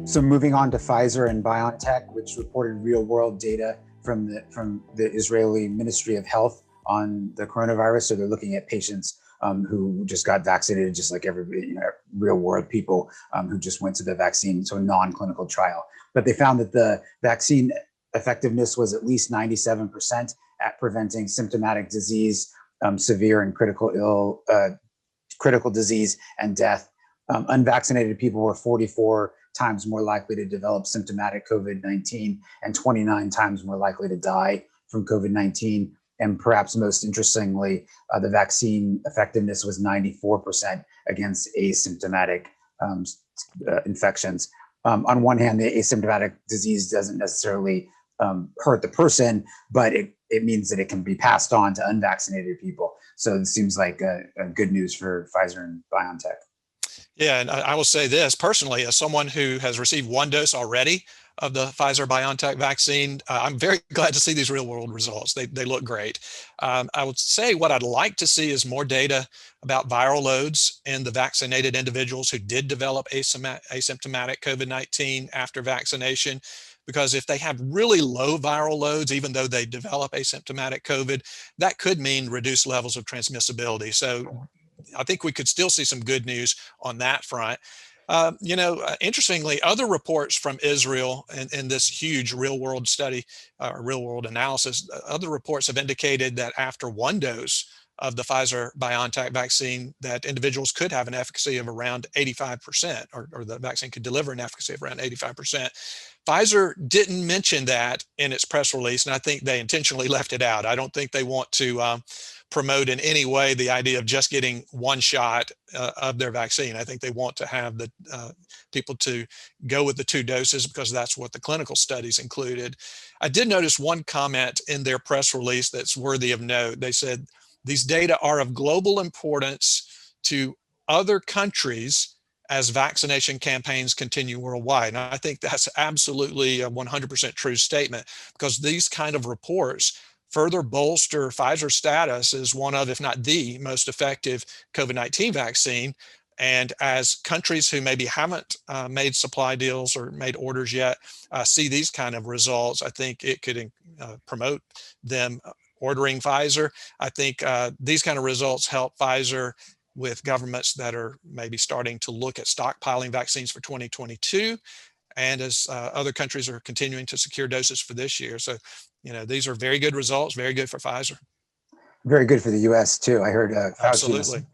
So moving on to Pfizer and BioNTech, which reported real-world data from the Israeli Ministry of Health on the coronavirus. So they're looking at patients who just got vaccinated, just like everybody, real-world people who just went to the vaccine, so a non-clinical trial. But they found that the vaccine effectiveness was at least 97% at preventing symptomatic disease, severe and critical disease and death. Unvaccinated people were 44 times more likely to develop symptomatic COVID-19 and 29 times more likely to die from COVID-19. And perhaps most interestingly, the vaccine effectiveness was 94% against asymptomatic infections. On one hand, the asymptomatic disease doesn't necessarily hurt the person, but it means that it can be passed on to unvaccinated people. So it seems like a good news for Pfizer and BioNTech. Yeah, and I will say this personally, as someone who has received one dose already of the Pfizer BioNTech vaccine, I'm very glad to see these real world results. They look great. I would say what I'd like to see is more data about viral loads in the vaccinated individuals who did develop asymptomatic COVID-19 after vaccination. Because if they have really low viral loads, even though they develop asymptomatic COVID, that could mean reduced levels of transmissibility. So I think we could still see some good news on that front. Interestingly, other reports from Israel in this huge real-world study, real-world analysis, other reports have indicated that after one dose of the Pfizer-BioNTech vaccine, that individuals could have an efficacy of around 85%, or the vaccine could deliver an efficacy of around 85%. Pfizer didn't mention that in its press release, and I think they intentionally left it out. I don't think they want to promote in any way the idea of just getting one shot of their vaccine. I think they want to have the people to go with the 2 doses because that's what the clinical studies included. I did notice one comment in their press release that's worthy of note. They said, these data are of global importance to other countries as vaccination campaigns continue worldwide. And I think that's absolutely a 100% true statement, because these kind of reports further bolster Pfizer's status as one of, if not the most effective COVID-19 vaccine. And as countries who maybe haven't made supply deals or made orders yet see these kind of results, I think it could promote them ordering Pfizer. I think these kind of results help Pfizer with governments that are maybe starting to look at stockpiling vaccines for 2022, and as other countries are continuing to secure doses for this year. So, these are very good results, very good for Pfizer. Very good for the U.S. too. I heard Absolutely.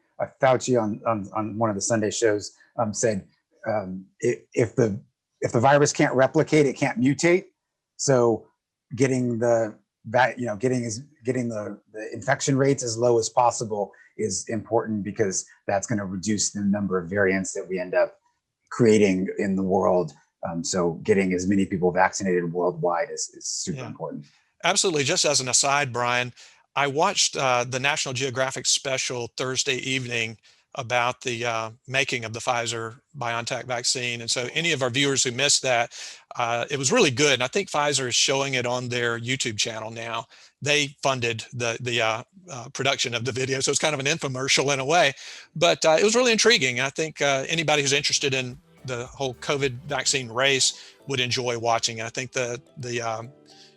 Fauci on one of the Sunday shows said if the virus can't replicate, it can't mutate. So getting the infection rates as low as possible is important, because that's going to reduce the number of variants that we end up creating in the world. So getting as many people vaccinated worldwide is super important. Absolutely. Just as an aside, Brian, I watched the National Geographic special Thursday evening about the making of the Pfizer BioNTech vaccine. And so any of our viewers who missed that, it was really good. And I think Pfizer is showing it on their YouTube channel now. They funded the production of the video, so it's kind of an infomercial in a way, but it was really intriguing. I think anybody who's interested in the whole COVID vaccine race would enjoy watching. I think the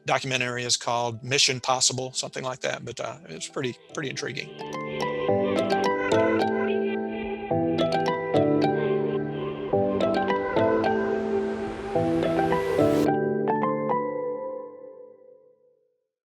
documentary is called Mission Possible, something like that, but it's pretty intriguing.